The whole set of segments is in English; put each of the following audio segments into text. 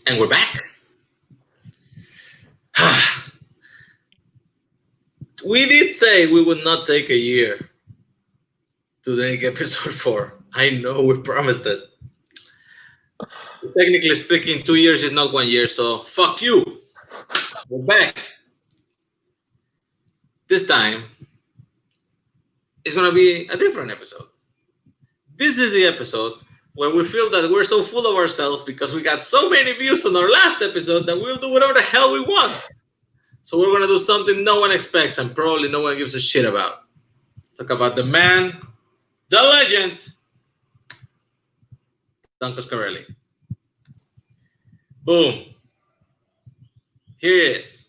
And we're back. We did say we would not take a year to make episode 4. I know we promised it. Technically speaking, 2 years is not 1 year, so fuck you. We're back. This time, it's gonna be a different episode. This is the episode when we feel that we're so full of ourselves because we got so many views on our last episode that we'll do whatever the hell we want. So we're gonna do something no one expects and probably no one gives a shit about. Talk about the man, the legend, Coscarelli. Boom. Here he is.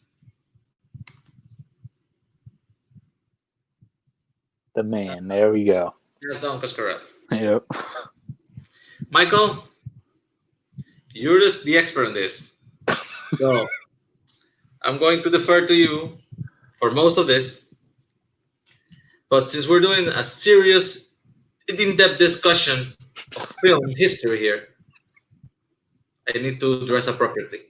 The man. There we go. Here's Coscarelli. Yep. Michael, you're just the expert in this. So I'm going to defer to you for most of this. But since we're doing a serious, in-depth discussion of film history here, I need to dress appropriately.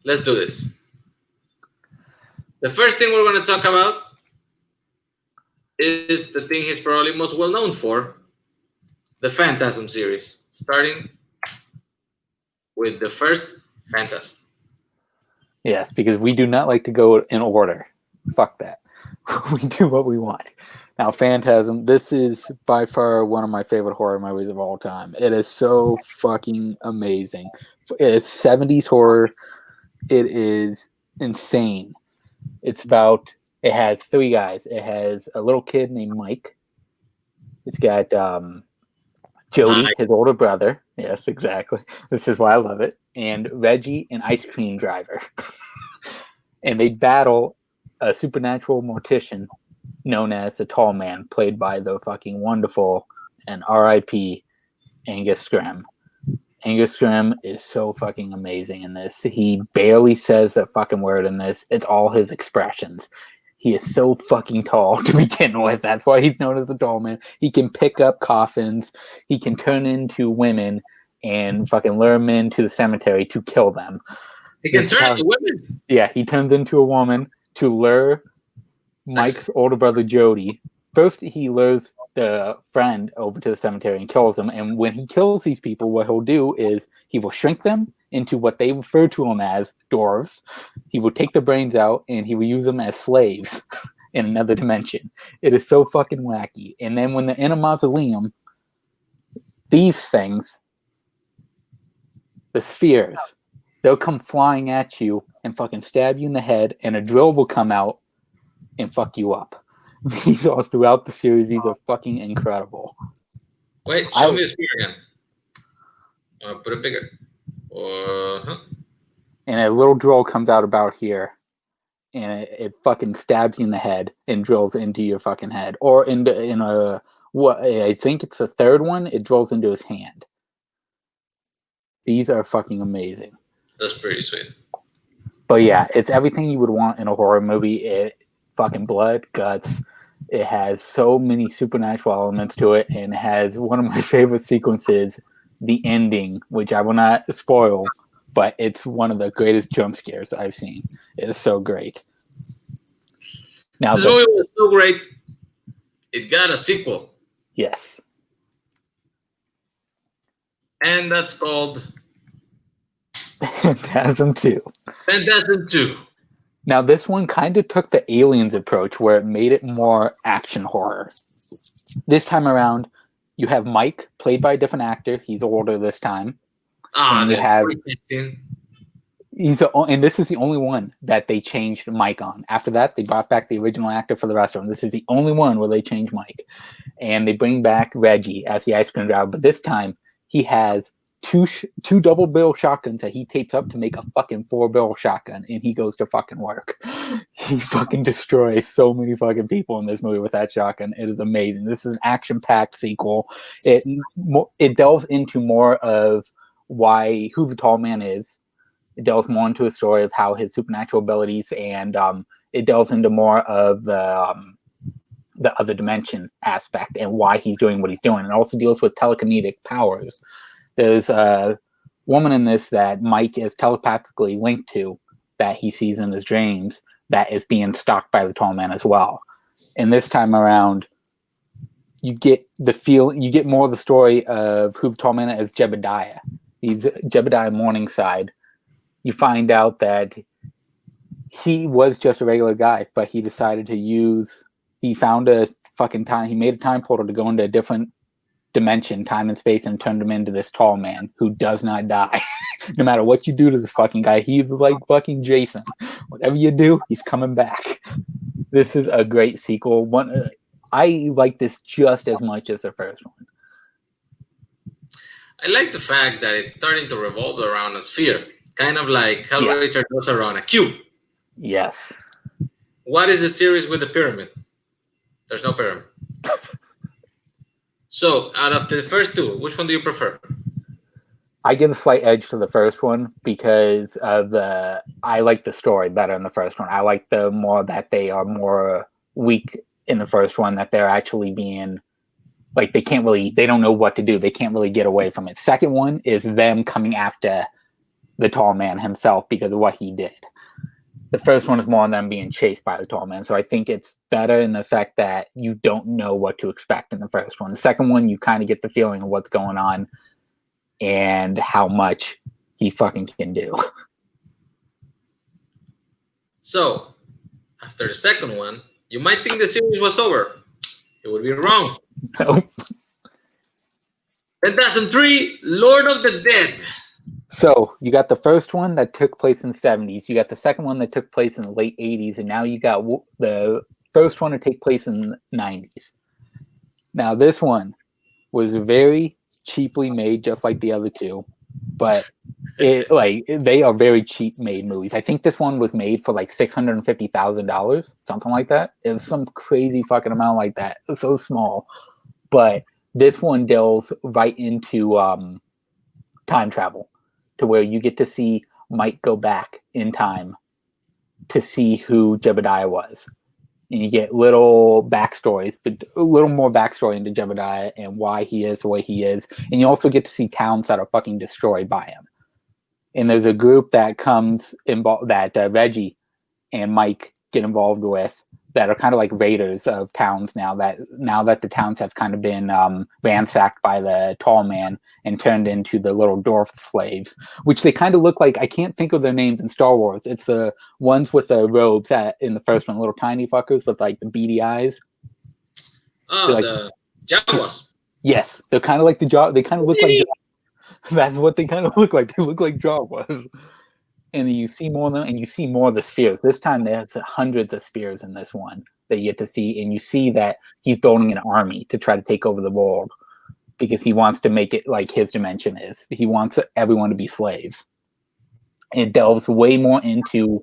Let's do this. The first thing we're going to talk about is the thing he's probably most well known for, the Phantasm series, starting with the first Phantasm. Yes, because we do not like to go in order. Fuck that. We do what we want. Now, Phantasm, this is by far one of my favorite horror movies of all time. It is so fucking amazing. It's 70s horror. It is insane. It has 3 guys. It has a little kid named Mike. It's got Jody, his older brother. Yes, exactly. This is why I love it. And Reggie, an ice cream driver. And they battle a supernatural mortician known as the Tall Man, played by the fucking wonderful and R.I.P. Angus Scrimm. Angus Scrimm is so fucking amazing in this. He barely says a fucking word in this. It's all his expressions. He is so fucking tall to begin with. That's why he's known as the Tall Man. He can pick up coffins. He can turn into women and fucking lure men into the cemetery to kill them. He can turn into women? Yeah, he turns into a woman to lure Mike's older brother Jody. First, he lures the friend over to the cemetery and kills him. And when he kills these people, what he'll do is he will shrink them into what they refer to them as dwarves. He will take the brains out and he will use them as slaves in another dimension. It is so fucking wacky. And then when they're in a mausoleum, these things, the spheres, they'll come flying at you and fucking stab you in the head, and a drill will come out and fuck you up. These are throughout the series. These are fucking incredible. Wait, show me the spear again. Put it bigger. And a little drill comes out about here, and it fucking stabs you in the head and drills into your fucking head. Or in a what I think it's the third one, it drills into his hand. These are fucking amazing. That's pretty sweet. But yeah, it's everything you would want in a horror movie. It fucking blood, guts. It has so many supernatural elements to it, and it has one of my favorite sequences, the ending, which I will not spoil, but it's one of the greatest jump scares I've seen. It is so great. Now, this movie was so great, it got a sequel. Yes. And that's called Phantasm 2. Phantasm 2. Now, this one kind of took the Aliens approach where it made it more action horror. This time around, you have Mike, played by a different actor. He's older this time. And you have... and this is the only one that they changed Mike on. After that, they brought back the original actor for the rest of them. This is the only one where they changed Mike. And they bring back Reggie as the ice cream driver. But this time, he has two double barrel shotguns that he tapes up to make a fucking 4-barrel shotgun, and he goes to fucking work. He fucking destroys so many fucking people in this movie with that shotgun. It is amazing. This is an action-packed sequel. It delves into more of who the Tall Man is. It delves more into a story of how his supernatural abilities, and it delves into more of the the other dimension aspect and why he's doing what he's doing. It also deals with telekinetic powers. There's a woman in this that Mike is telepathically linked to that he sees in his dreams that is being stalked by the tall man as well. And this time around, you get more of the story of who the tall man is, Jebediah. He's Jebediah Morningside. You find out that he was just a regular guy, but he decided to he found a fucking time, he made a time portal to go into a different dimension, time and space, and turned him into this tall man who does not die. No matter what you do to this fucking guy, he's like fucking Jason. Whatever you do, he's coming back. This is a great sequel. I like this just as much as the first one. I like the fact that it's starting to revolve around a sphere, kind of like Hellraiser does around a cube. Yes. What is the series with the pyramid? There's no pyramid. So, out of the first two, which one do you prefer? I give a slight edge to the first one because I like the story better in the first one. I like the more that they are more weak in the first one, that they're actually being like they don't know what to do. They can't really get away from it. Second one is them coming after the tall man himself because of what he did. The first one is more on them being chased by the tall man. So I think it's better in the fact that you don't know what to expect in the first one. The second one, you kind of get the feeling of what's going on and how much he fucking can do. So, after the second one, you might think the series was over. You would be wrong. Nope. 2003, Lord of the Dead. So you got the first one that took place in the 70s. You got the second one that took place in the late 80s. And now you got the first one to take place in the 90s. Now this one was very cheaply made, just like the other two. But they are very cheap made movies. I think this one was made for like $650,000, something like that. It was some crazy fucking amount like that. It was so small. But this one delves right into time travel, to where you get to see Mike go back in time to see who Jebediah was. And you get little backstories, but a little more backstory into Jebediah and why he is the way he is. And you also get to see towns that are fucking destroyed by him. And there's a group that comes involved that Reggie and Mike get involved with that are kind of like raiders of towns now that the towns have kind of been ransacked by the tall man and turned into the little dwarf slaves, which they kind of look like. I can't think of their names in Star Wars. It's the ones with the robes in the first one, little tiny fuckers with like the beady eyes. Oh, like, the Jawas. Yes, they're kind of like the Jawas. They kind of look like Jawas. That's what they kind of look like. They look like Jawas. And then you see more of them, and you see more of the spheres. This time there's hundreds of spheres in this one that you get to see, and you see that he's building an army to try to take over the world because he wants to make it like his dimension is. He wants everyone to be slaves. And it delves way more into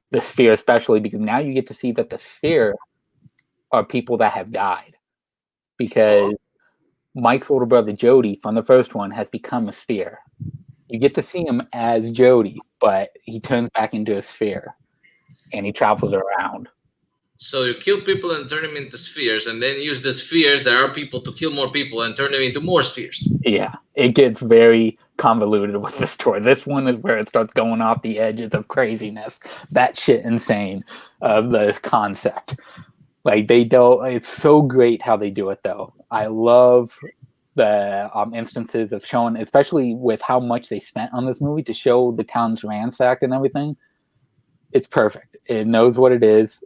the sphere, especially because now you get to see that the sphere are people that have died. Because Mike's older brother, Jody, from the first one, has become a sphere. You get to see him as Jody, but he turns back into a sphere, and he travels around. So you kill people and turn them into spheres, and then use the spheres that are people to kill more people and turn them into more spheres. Yeah, it gets very convoluted with the story. This one is where it starts going off the edges of craziness. That shit insane of the concept. Like it's so great how they do it, though. I love the instances of showing, especially with how much they spent on this movie to show the town's ransacked and everything. It's perfect. It knows what it is.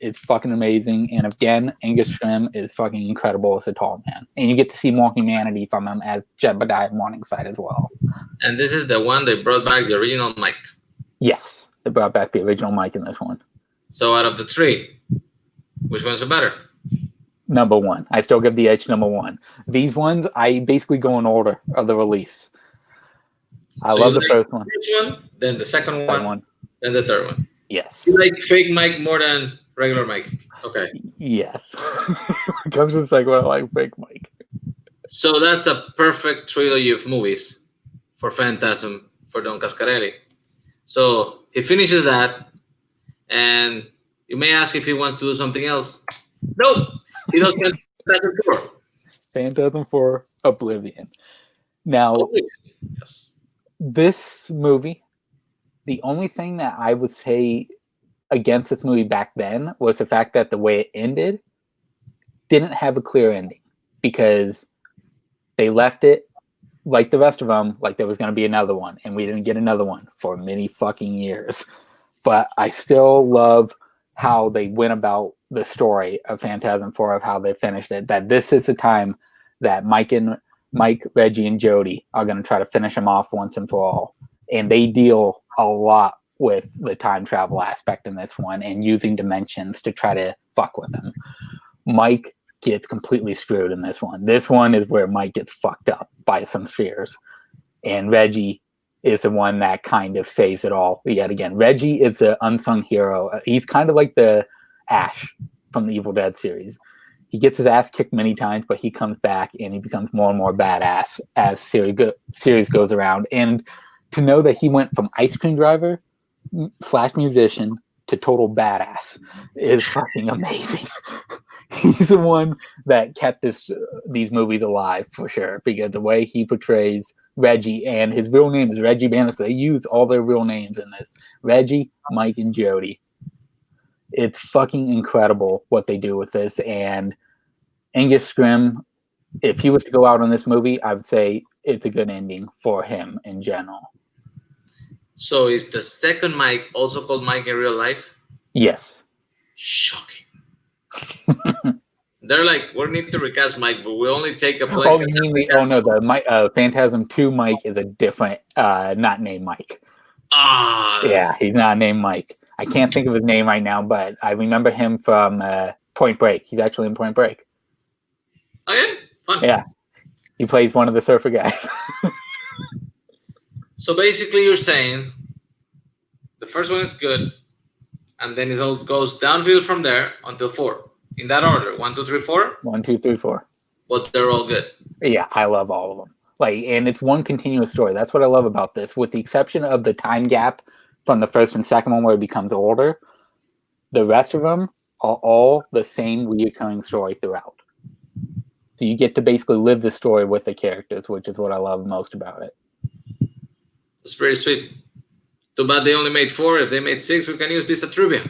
It's fucking amazing. And again, Angus Scrimm is fucking incredible as a tall man. And you get to see more humanity from him as Jebediah Morningside as well. And this is the one they brought back the original Mike. Yes, they brought back the original Mike in this one. So out of the three, which one's the better? Number one. I still give the edge number one. These ones, I basically go in order of the release. I love the first one. First one, then the second one, then the third one. Yes. You like fake Mike more than regular Mike? Okay. Yes. Comes to the second one, I like fake Mike. So that's a perfect trilogy of movies for Phantasm for Don Coscarelli. So he finishes that, and you may ask if he wants to do something else. Nope. He does Fantastic Four. Phantasm for Oblivion. Now, Yes. this movie, the only thing that I would say against this movie back then was the fact that the way it ended didn't have a clear ending, because they left it like the rest of them, like there was going to be another one, and we didn't get another one for many fucking years. But I still love how they went about the story of Phantasm 4, of how they finished it, that this is the time that Mike, Reggie, and Jody are going to try to finish him off once and for all. And they deal a lot with the time travel aspect in this one and using dimensions to try to fuck with him. Mike gets completely screwed in this one. This one is where Mike gets fucked up by some spheres. And Reggie is the one that kind of saves it all yet again. Reggie is an unsung hero. He's kind of like the Ash from the Evil Dead series. He gets his ass kicked many times, but he comes back and he becomes more and more badass as series goes around. And to know that he went from ice cream driver / musician to total badass is fucking amazing. He's the one that kept these movies alive for sure, because the way he portrays Reggie, and his real name is Reggie Bannister. They use all their real names in this. Reggie, Mike, and Jody. It's fucking incredible what they do with this. And Angus Scrimm, if he was to go out on this movie, I would say it's a good ending for him in general. So is the second Mike also called Mike in real life? Yes. Shocking. They're like, we need to recast Mike, but we only take a play. Oh, you mean the Phantasm 2 Mike is a different, not named Mike. Yeah, he's not named Mike. I can't think of his name right now, but I remember him from Point Break. He's actually in Point Break. Oh, yeah? Fun. Yeah. He plays one of the surfer guys. So basically you're saying the first one is good, and then it all goes downhill from there until 4. In that order. 1, 2, 3, 4? 1, 2, 3, 4. But they're all good. Yeah, I love all of them. And it's one continuous story. That's what I love about this. With the exception of the time gap from the first and second one where it becomes older, the rest of them are all the same reoccurring story throughout. So you get to basically live the story with the characters, which is what I love most about it. It's pretty sweet. Too bad they only made 4. If they made 6, we can use this as trivia.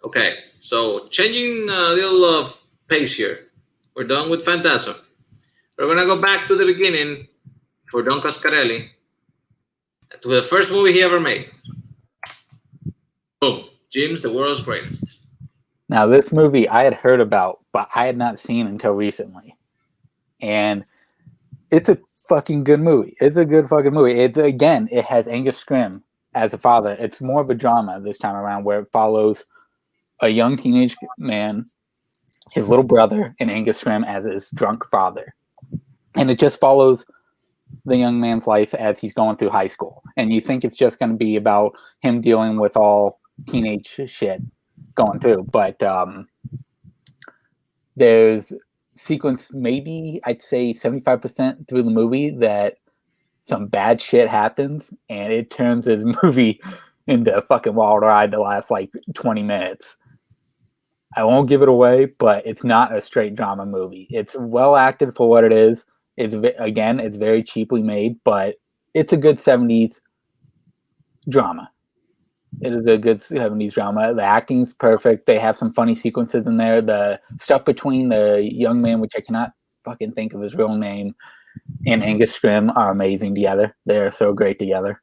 Okay, so changing a little of pace here. We're done with Phantasm. We're going to go back to the beginning for Don Coscarelli, to the first movie he ever made. Boom. Jim's The World's Greatest. Now, this movie I had heard about, but I had not seen until recently. And it's a fucking good movie. It's a good fucking movie. It has Angus Scrimm as a father. It's more of a drama this time around, where it follows a young teenage man, his little brother, and Angus Scrimm as his drunk father. And it just follows the young man's life as he's going through high school. And you think it's just going to be about him dealing with all teenage shit going through. But there's sequence, maybe I'd say 75% through the movie, that some bad shit happens, and it turns this movie into a fucking wild ride the last 20 minutes. I won't give it away, but it's not a straight drama movie. It's well acted for what it is. It's very cheaply made, but it's a good 70s drama. It is a good 70s drama. The acting's perfect. They have some funny sequences in there. The stuff between the young man, which I cannot fucking think of his real name, and Angus Scrimm are amazing together. They're so great together.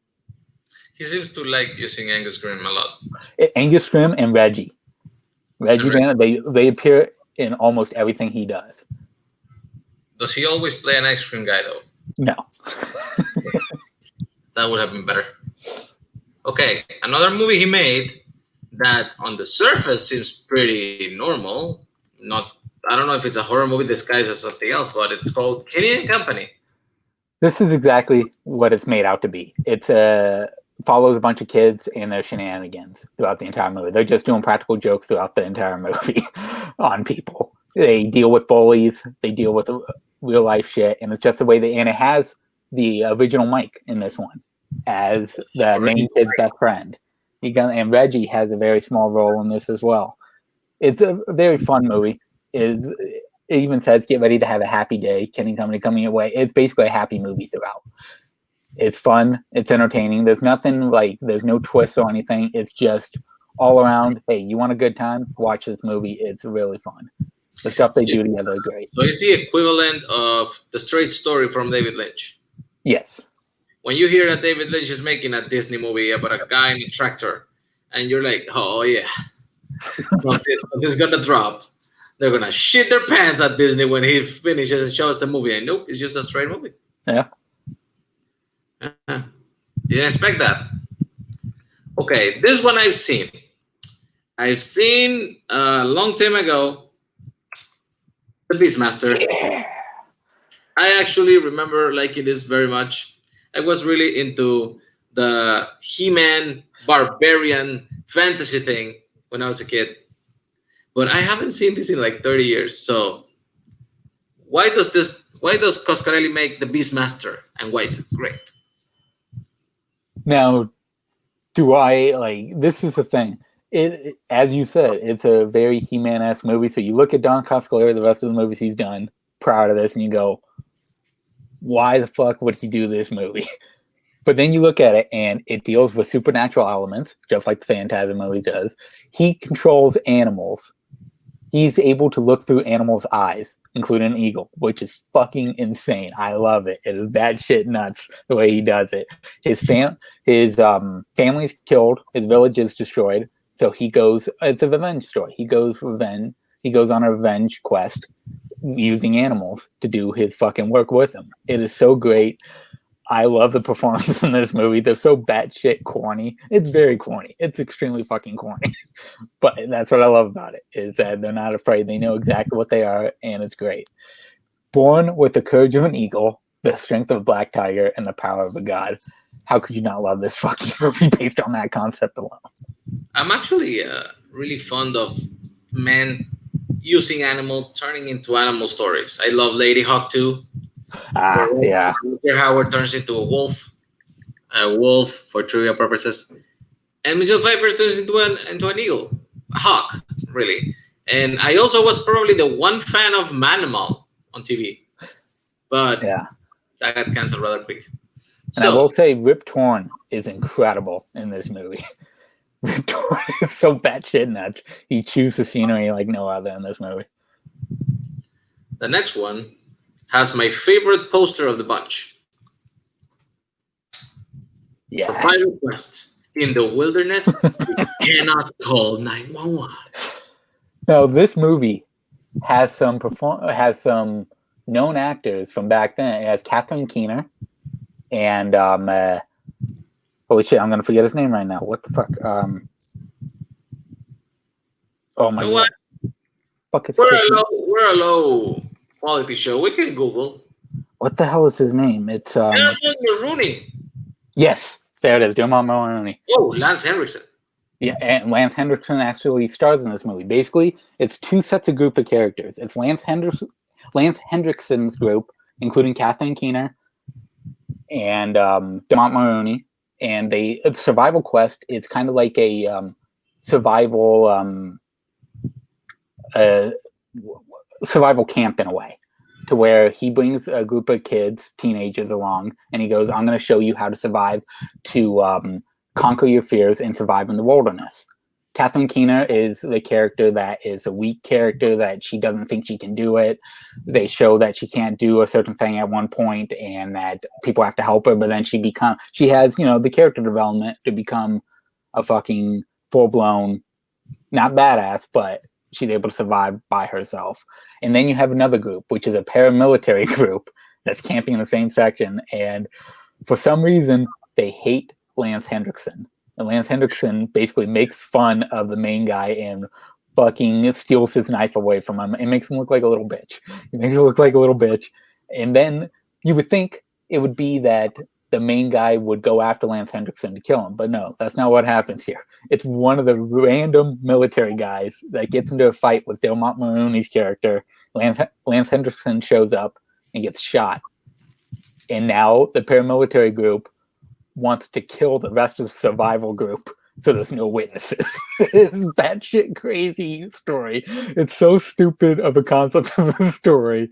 He seems to like using Angus Scrimm a lot. Angus Scrimm and Reggie. They appear in almost everything he does. Does he always play an ice cream guy, though? No. That would have been better. Okay, another movie he made that on the surface seems pretty normal. I don't know if it's a horror movie disguised as something else, but it's called Kenny and Company. This is exactly what it's made out to be. It's follows a bunch of kids and their shenanigans throughout the entire movie. They're just doing practical jokes throughout the entire movie on people. They deal with bullies. They deal with real life shit, and it's just the way and it has the original Mike in this one as the main kid's best friend. And Reggie has a very small role in this as well. It's a very fun movie. It even says, "Get ready to have a happy day." Kenny coming your way. It's basically a happy movie throughout. It's fun. It's entertaining. There's nothing like. There's no twists or anything. It's just all around. Hey, you want a good time? Watch this movie. It's really fun. The stuff they do together is great. So it's the equivalent of the Straight Story from David Lynch. Yes. When you hear that David Lynch is making a Disney movie about a guy in a tractor, and you're like, oh yeah, this is gonna drop. They're gonna shit their pants at Disney when he finishes and shows the movie. And nope, it's just a straight movie. Yeah. You didn't expect that. Okay, this one I've seen. I've seen a long time ago, The Beastmaster. Yeah. I actually remember liking this very much. I was really into the He-Man barbarian fantasy thing when I was a kid. But I haven't seen this in like 30 years. So why does Coscarelli make The Beastmaster, and why is it great? Now, do I like this is the thing. It as you said, it's a very He-Man-esque movie. So you look at Don Coscarelli, the rest of the movies he's done prior to this, and you go, why the fuck would he do this movie? But then you look at it, and it deals with supernatural elements, just like the Phantasm movie does. He controls animals. He's able to look through animals' eyes, including an eagle, which is fucking insane. I love it. It is that shit nuts the way he does it. His family's killed. His village is destroyed. So he goes. It's a revenge story. He goes on a revenge quest using animals to do his fucking work with him. It is so great. I love the performances in this movie. They're so batshit corny. It's very corny. It's extremely fucking corny. But that's what I love about it, is that they're not afraid. They know exactly what they are, and it's great. Born with the courage of an eagle, the strength of a black tiger, and the power of a god. How could you not love this fucking movie based on that concept alone? I'm actually really fond of men using animal, turning into animal stories. I love Lady Hawk too. Yeah. Mr. Howard turns into a wolf for trivia purposes, and Michelle Pfeiffer turns into an eagle, a hawk, really. And I also was probably the one fan of Manimal on TV, but yeah, that got canceled rather quick. And I will say, Rip Torn is incredible in this movie. Rip Torn is so batshit nuts. He chews the scenery like no other in this movie. The next one has my favorite poster of the bunch. Yeah. For private quests in the wilderness, you cannot call 911. Now, this movie has some known actors from back then. It has Catherine Keener and holy shit, I'm gonna forget his name right now. What the fuck? Oh my god! Fuck, we're a low quality show. We can Google. What the hell is his name? It's Dermot Mulroney. Yes, there it is. Dermot Mulroney. Oh, Lance Henriksen. Yeah, and Lance Henriksen actually stars in this movie. Basically, it's two sets of group of characters. It's Lance Henriksen's group, including Catherine Keener and Dermot Mulroney, and it's a survival quest. It's kind of like a survival camp in a way, to where he brings a group of kids, teenagers along, and he goes, I'm going to show you how to survive, to conquer your fears and survive in the wilderness. Catherine Keener is the character that is a weak character, that she doesn't think she can do it. They show that she can't do a certain thing at one point and that people have to help her, but then she has, the character development to become a fucking full-blown, not badass, but she's able to survive by herself. And then you have another group, which is a paramilitary group that's camping in the same section. And for some reason, they hate Lance Henriksen. And Lance Henriksen basically makes fun of the main guy and fucking steals his knife away from him and makes him look like a little bitch. He makes him look like a little bitch. And then you would think it would be that the main guy would go after Lance Henriksen to kill him. But no, that's not what happens here. It's one of the random military guys that gets into a fight with Dermot Mulroney's character. Lance Henriksen shows up and gets shot. And now the paramilitary group wants to kill the rest of the survival group so there's no witnesses. It's batshit crazy story. It's so stupid of a concept of a story,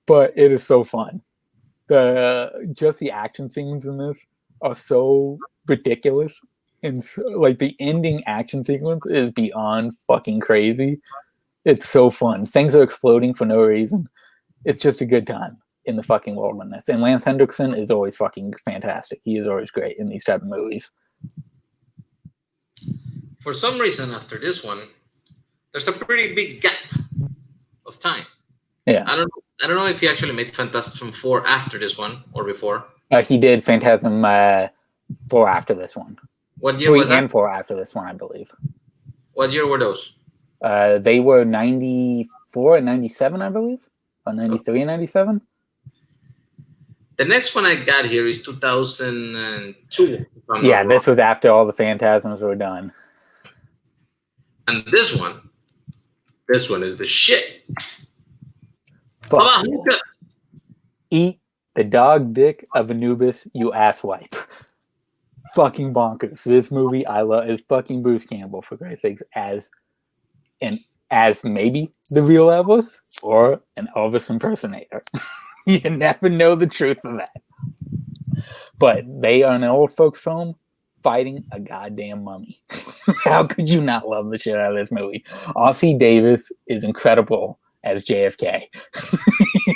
but it is so fun. Just the action scenes in this are so ridiculous, and so, like the ending action sequence is beyond fucking crazy. It's so fun. Things are exploding for no reason. It's just a good time in the fucking wilderness. And Lance Hendrickson is always fucking fantastic. He is always great in these type of movies. For some reason, after this one, there's a pretty big gap of time. Yeah. I don't know if he actually made Phantasm 4 after this one or before. He did Phantasm 4 after this one. What year 3 was that? and 4 after this one, I believe. What year were those? They were 94 and 97, I believe. Or 93 and 97. The next one I got here is 2002. Yeah, this was after all the Phantasms were done. And this one is the shit. Fuck yeah. Eat the dog dick of Anubis, you asswipe. Fucking bonkers. This movie I love is fucking Bruce Campbell, for Christ's sakes, as maybe the real Elvis or an Elvis impersonator. You never know the truth of that. But they are an old folks home fighting a goddamn mummy. How could you not love the shit out of this movie? Ossie Davis is incredible as JFK.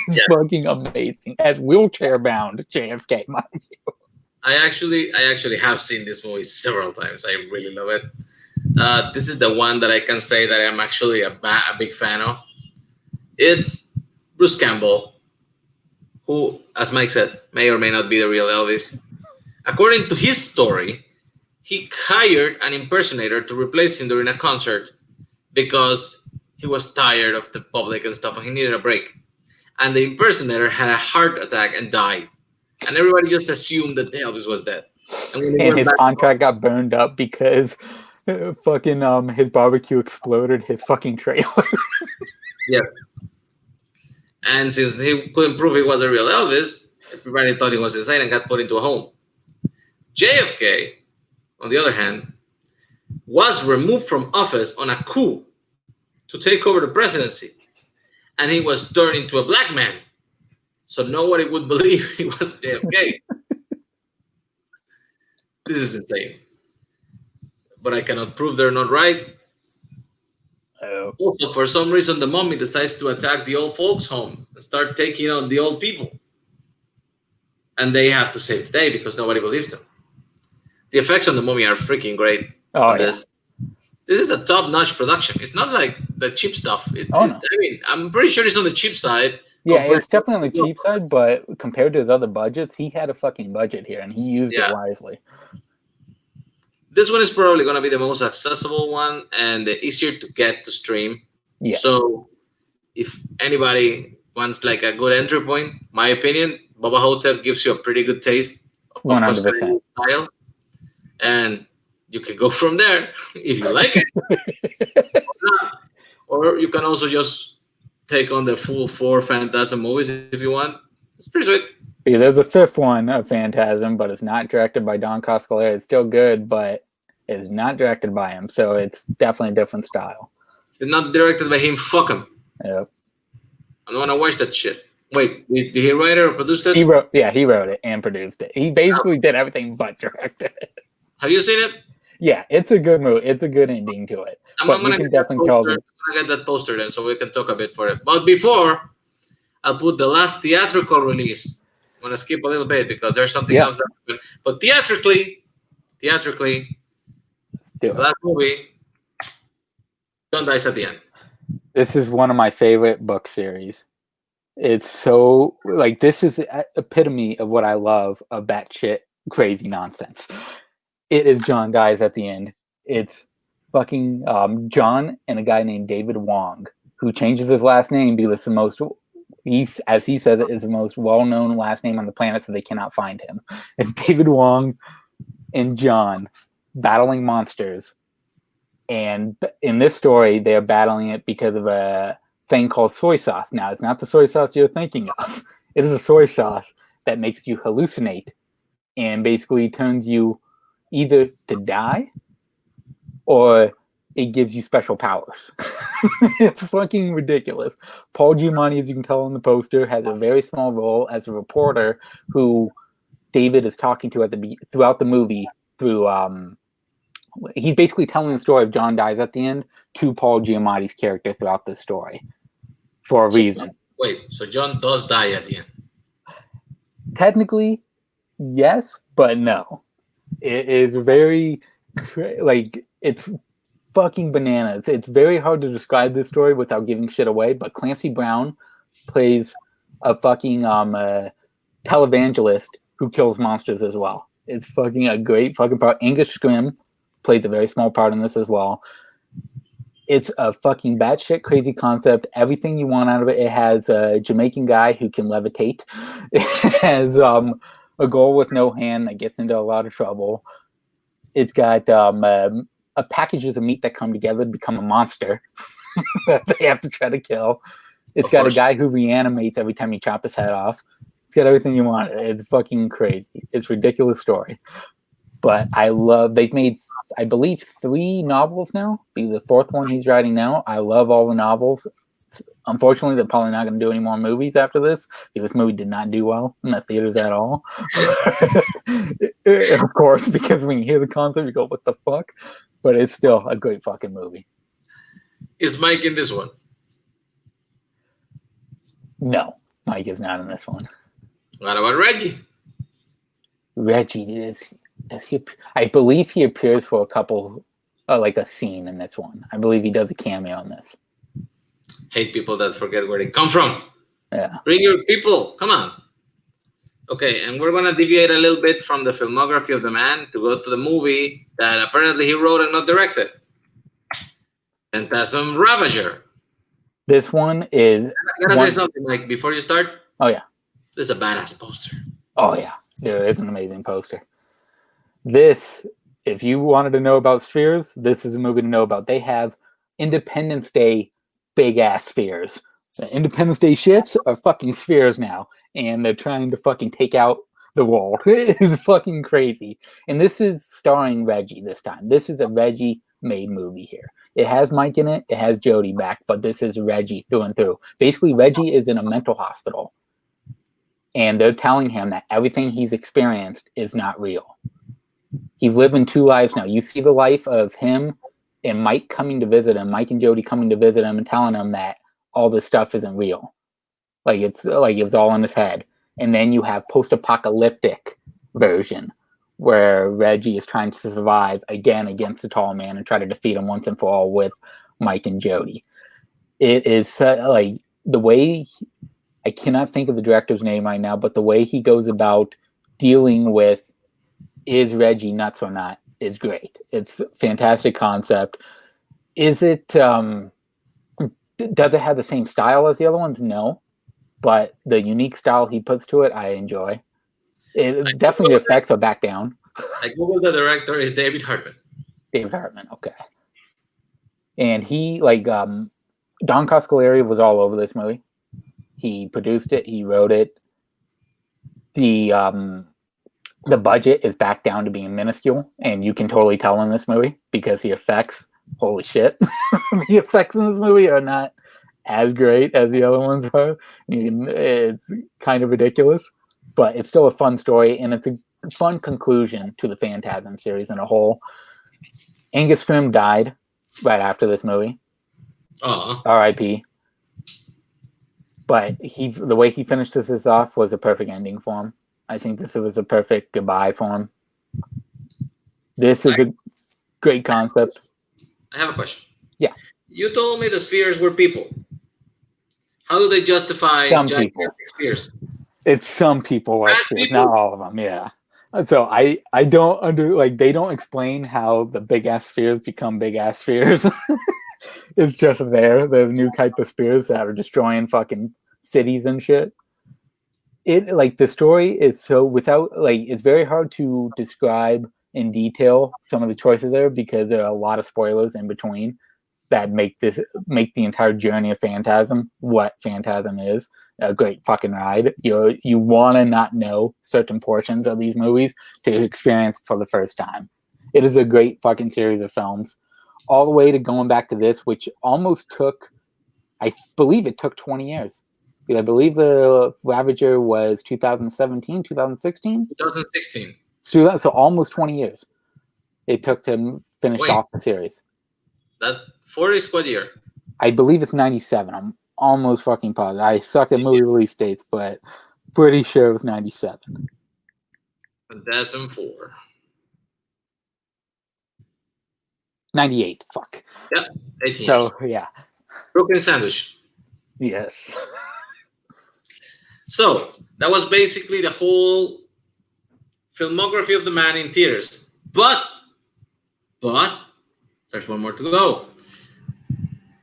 He's fucking amazing as wheelchair bound JFK, mind you. I actually have seen this movie several times. I really love it. This is the one that I can say that I'm actually a big fan of. It's Bruce Campbell, who, as Mike said, may or may not be the real Elvis. According to his story, he hired an impersonator to replace him during a concert because he was tired of the public and stuff, and he needed a break. And the impersonator had a heart attack and died. And everybody just assumed that Elvis was dead. And his contract got burned up because fucking his barbecue exploded his fucking trailer. Yeah. And since he couldn't prove he was a real Elvis, everybody thought he was insane and got put into a home. JFK, on the other hand, was removed from office on a coup to take over the presidency. And he was turned into a black man. So nobody would believe he was JFK. This is insane. But I cannot prove they're not right. Also, for some reason, the mummy decides to attack the old folks' home and start taking out the old people. And they have to save the day because nobody believes them. The effects on the mummy are freaking great. This is a top-notch production. It's not like the cheap stuff. I mean, I'm pretty sure it's on the cheap side. Yeah, it's definitely on the cheap side, but compared to his other budgets, he had a fucking budget here, and he used it wisely. This one is probably going to be the most accessible one and the easier to get to stream. Yeah. So if anybody wants like a good entry point, my opinion, Bubba Hotep gives you a pretty good taste of 100% style. And you can go from there if you like it. Or you can also just take on the full 4 Phantasm movies if you want. It's pretty sweet. Yeah, there's a 5th one of Phantasm, but it's not directed by Don Coscarelli. It's still good, but it's not directed by him, so it's definitely a different style. It's not directed by him. Fuck him. Yep. I don't want to watch that shit. Wait, did he write it or produce it? He wrote it and produced it. He basically did everything but directed it. Have you seen it? Yeah, it's a good movie. It's a good ending to it. I'm gonna get that poster then, so we can talk a bit for it. But before, I'll put the last theatrical release. I'm gonna skip a little bit because there's something else that happened. But theatrically, the last movie, John dies at the end. This is one of my favorite book series. It's so like this is the epitome of what I love of batshit crazy nonsense. It is John dies at the end. It's fucking John and a guy named David Wong, who changes his last name because it's the most, as he says, it is the most well-known last name on the planet, so they cannot find him. It's David Wong and John battling monsters. And in this story, they're battling it because of a thing called soy sauce. Now, it's not the soy sauce you're thinking of. It is a soy sauce that makes you hallucinate and basically turns you either to die or it gives you special powers. It's fucking ridiculous. Paul Giamatti, as you can tell on the poster, has a very small role as a reporter who David is talking to throughout the movie through he's basically telling the story of John dies at the end to Paul Giamatti's character throughout the story for a reason. Wait, so John does die at the end? Technically, yes, but no. It is very it's fucking bananas. It's very hard to describe this story without giving shit away, but Clancy Brown plays a fucking televangelist who kills monsters as well. It's fucking a great fucking part. Angus Scrimm plays a very small part in this as well. It's a fucking batshit crazy concept. Everything you want out of it. It has a Jamaican guy who can levitate. It has a girl with no hand that gets into a lot of trouble. It's got packages of meat that come together to become a monster that they have to try to kill. It's got a guy who reanimates every time you chop his head off. It's got everything you want. It's fucking crazy. It's a ridiculous story. But they've made, I believe, 3 novels now. Be the 4th one he's writing now. I love all the novels. Unfortunately, they're probably not going to do any more movies after this. This movie did not do well in the theaters at all. Of course, because when you hear the concept, you go, what the fuck? But it's still a great fucking movie. Is Mike in this one? No, Mike is not in this one. What about Reggie? Reggie does he? I believe he appears for a couple, like a scene in this one. I believe he does a cameo in this. Hate people that forget where they come from. Yeah. Bring your people. Come on. Okay, and we're gonna deviate a little bit from the filmography of the man to go to the movie that apparently he wrote and not directed. Phantasm Ravager. This one is. I gotta say something, Mike, before you start. Oh yeah. This is a badass poster. Oh yeah, it's an amazing poster. This, if you wanted to know about spheres, this is a movie to know about. They have Independence Day big ass spheres. The Independence Day ships are fucking spheres now, and they're trying to fucking take out the world. It is fucking crazy. And this is starring Reggie this time. This is a Reggie made movie here. It has Mike in it. It has Jodie back, but this is Reggie through and through. Basically, Reggie is in a mental hospital, and they're telling him that everything he's experienced is not real. He's living 2 lives now. You see the life of him and Mike coming to visit him, Mike and Jodie coming to visit him and telling him that all this stuff isn't real. It's all in his head. And then you have post-apocalyptic version where Reggie is trying to survive again against the tall man and try to defeat him once and for all with Mike and Jodie. It is the way, I cannot think of the director's name right now, but the way he goes about dealing with is Reggie nuts or not is great. It's a fantastic concept. Is it, does it have the same style as the other ones? No. But the unique style he puts to it, I enjoy. It's definitely the effects are back down. I googled the director is David Hartman. David Hartman, okay. And he, Don Coscarelli was all over this movie. He produced it. He wrote it. The budget is back down to being minuscule, and you can totally tell in this movie because the effects, holy shit, the effects in this movie are not as great as the other ones are. It's kind of ridiculous, but it's still a fun story, and it's a fun conclusion to the Phantasm series in a whole. Angus Scrimm died right after this movie. R.I.P. But the way he finished this off was a perfect ending for him. I think this was a perfect goodbye for him. This is a great concept. I have a question. Yeah. You told me the spheres were people. How do they justify some people spheres? It's some people are spheres, not all of them. Yeah. So I don't they don't explain how the big ass spheres become big ass spheres. It's just there. The new type of spheres that are destroying fucking cities and shit. The story is so without it's very hard to describe in detail some of the choices there because there are a lot of spoilers in between that make the entire journey of Phantasm what Phantasm is a great fucking ride. You want to not know certain portions of these movies to experience for the first time. It is a great fucking series of films. all the way to going back to this, which almost took, I believe it took 20 years. I believe the Ravager was 2017, 2016? 2016. So almost 20 years it took to finish Wait, off the series. that's 40 squad year. I believe it's 97. I'm almost fucking positive. I suck at movie release dates, but pretty sure it was 97. Phantasm 4. 98. Fuck. Yep, 18 years. So, yeah. Brooklyn Sandwich. Yes. So, that was basically the whole filmography of the man in theaters. But, there's one more to go.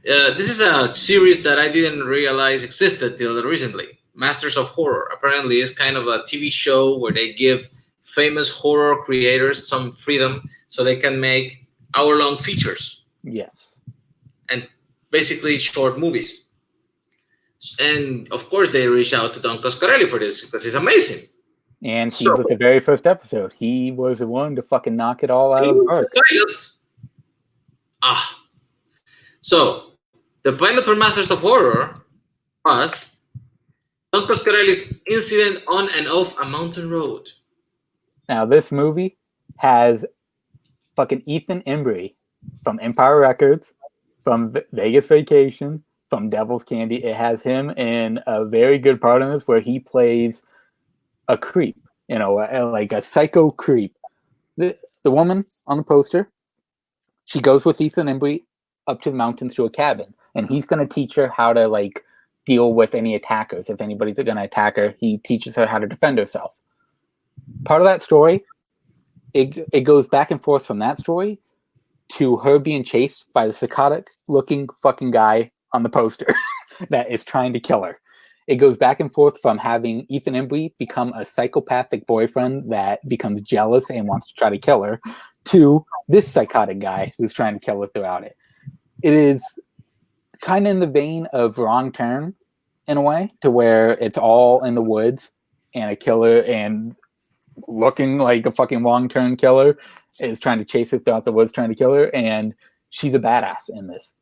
This is a series that I didn't realize existed till recently. Masters of Horror. Apparently, is kind of a TV show where they give famous horror creators some freedom so they can make hour-long features. Yes. And basically short movies. And of course, they reach out to Don Coscarelli for this because he's amazing. And he was the very first episode. He was the one to fucking knock it all out of the park. So, the pilot for Masters of Horror was Don Coscarelli's incident on and off a mountain road. Now, this movie has fucking Ethan Embry from Empire Records, from Vegas Vacation, from Devil's Candy. It has him in a very good part in this where he plays a creep, like a psycho creep. The woman on the poster, she goes with Ethan Embry up to the mountains to a cabin, and he's going to teach her how to like deal with any attackers. If anybody's going to attack her, he teaches her how to defend herself. Part of that story, it goes back and forth from that story to her being chased by the psychotic looking fucking guy on the poster that is trying to kill her. It goes back and forth from having Ethan Embry become a psychopathic boyfriend that becomes jealous and wants to try to kill her to this psychotic guy who's trying to kill her throughout it. It is kind of in the vein of Wrong Turn in a way, to where it's all in the woods and a killer and looking like a fucking Wrong Turn killer is trying to chase her throughout the woods trying to kill her, and she's a badass in this.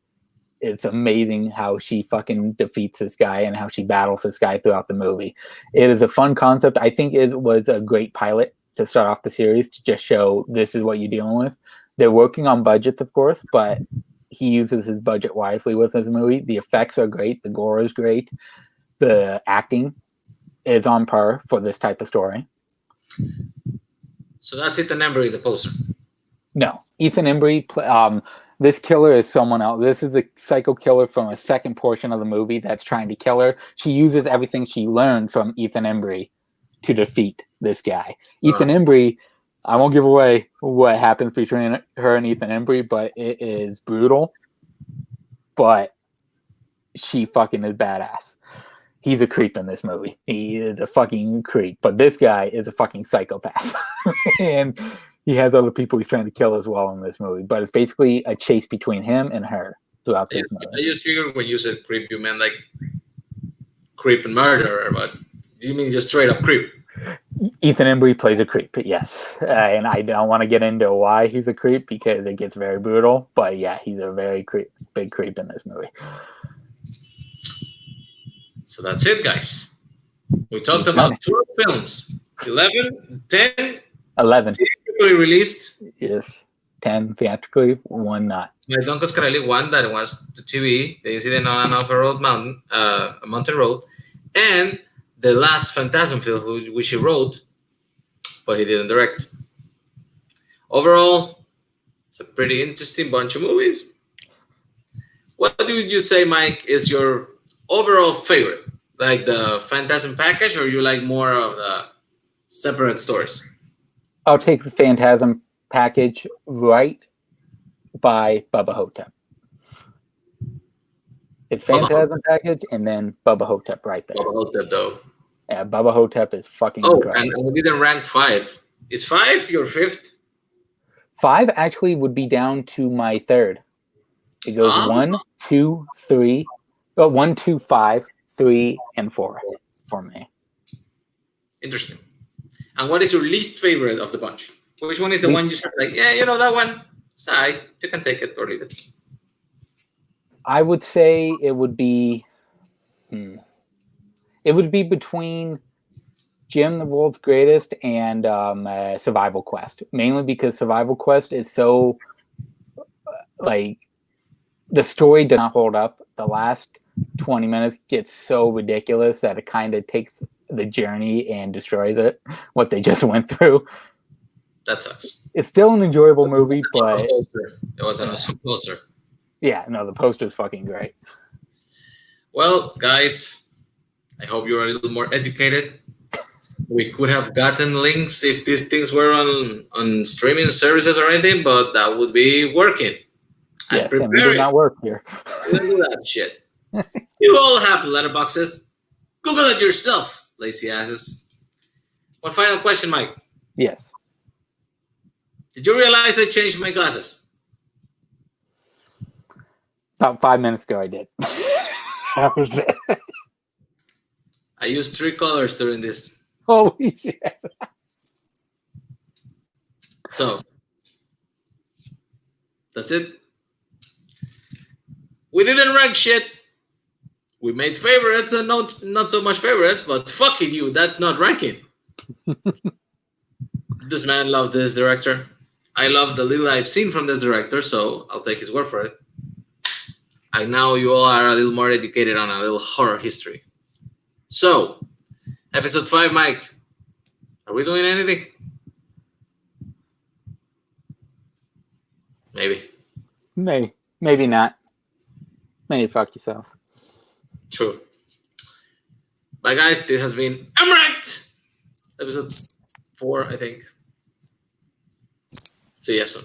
It's amazing how she fucking defeats this guy and how she battles this guy throughout the movie. It is a fun concept. I think it was a great pilot to start off the series to just show this is what you're dealing with. They're working on budgets, of course, but he uses his budget wisely with this movie. The effects are great. The gore is great. The acting is on par for this type of story. So that's Ethan Embry, the poster. No, Ethan Embry. This killer is someone else. This is a psycho killer from a second portion of the movie that's trying to kill her. She uses everything she learned from Ethan Embry to defeat this guy. Ethan Embry, I won't give away what happens between her and Ethan Embry, but it is brutal. But she fucking is badass. He's a creep in this movie. He is a fucking creep. But this guy is a fucking psychopath. And he has other people he's trying to kill as well in this movie. But it's basically a chase between him and her throughout this movie. I just figured when you said creep, you meant like creep and murderer, but you mean just straight up creep? Ethan Embry plays a creep, yes. And I don't want to get into why he's a creep because it gets very brutal. But yeah, he's a very big creep in this movie. So that's it, guys. We talked about 12 films. 11, 10. 11. Theatrically released. Yes. 10 theatrically, 1 not. Don Coscarelli, 1 that was to TV, The Incident on and Off a Mountain Road, and the last Phantasm film, which he wrote, but he didn't direct. Overall, it's a pretty interesting bunch of movies. What do you say, Mike, is your overall favorite? Like the Phantasm package, or you like more of the separate stories? I'll take the Phantasm package right by Bubba Hotep. It's Phantasm package and then Bubba Hotep right there. Bubba Hotep, though. Yeah, Bubba Hotep is fucking incredible. And we didn't rank 5. Is 5 your 5th? 5 actually would be down to my 3rd. It goes 1, 2, 3. Well, 1, 2, 5, 3, and 4 for me. Interesting. And what is your least favorite of the bunch? Which one is the one you said, like, yeah, that one? Sai, you can take it or leave it. I would say it would be. It would be between Jim, the World's Greatest, and Survival Quest. Mainly because Survival Quest is so like the story does not hold up. The last 20 minutes gets so ridiculous that it kind of takes the journey and destroys it. What they just went through. That sucks. It's still an enjoyable movie, but It was an awesome poster. Yeah, no, the poster's fucking great. Well, guys, I hope you're a little more educated. We could have gotten links if these things were on streaming services or anything, but that would be working. Yes, and we do not work here. We don't do that shit. You all have letterboxes. Google it yourself, lazy asses. One final question, Mike. Yes. Did you realize they changed my glasses? About 5 minutes ago, I did. That was it. I used 3 colors during this. Holy shit. So, that's it. We didn't rank shit. We made favorites and not so much favorites, but fuck it, you. That's not ranking. This man loved this director. I love the little I've seen from this director, so I'll take his word for it. And now you all are a little more educated on a little horror history. So, episode 5, Mike. Are we doing anything? Maybe. Maybe not. Maybe fuck yourself. True. Bye, guys. This has been I'm Ranked. Episode 4, I think. See you soon.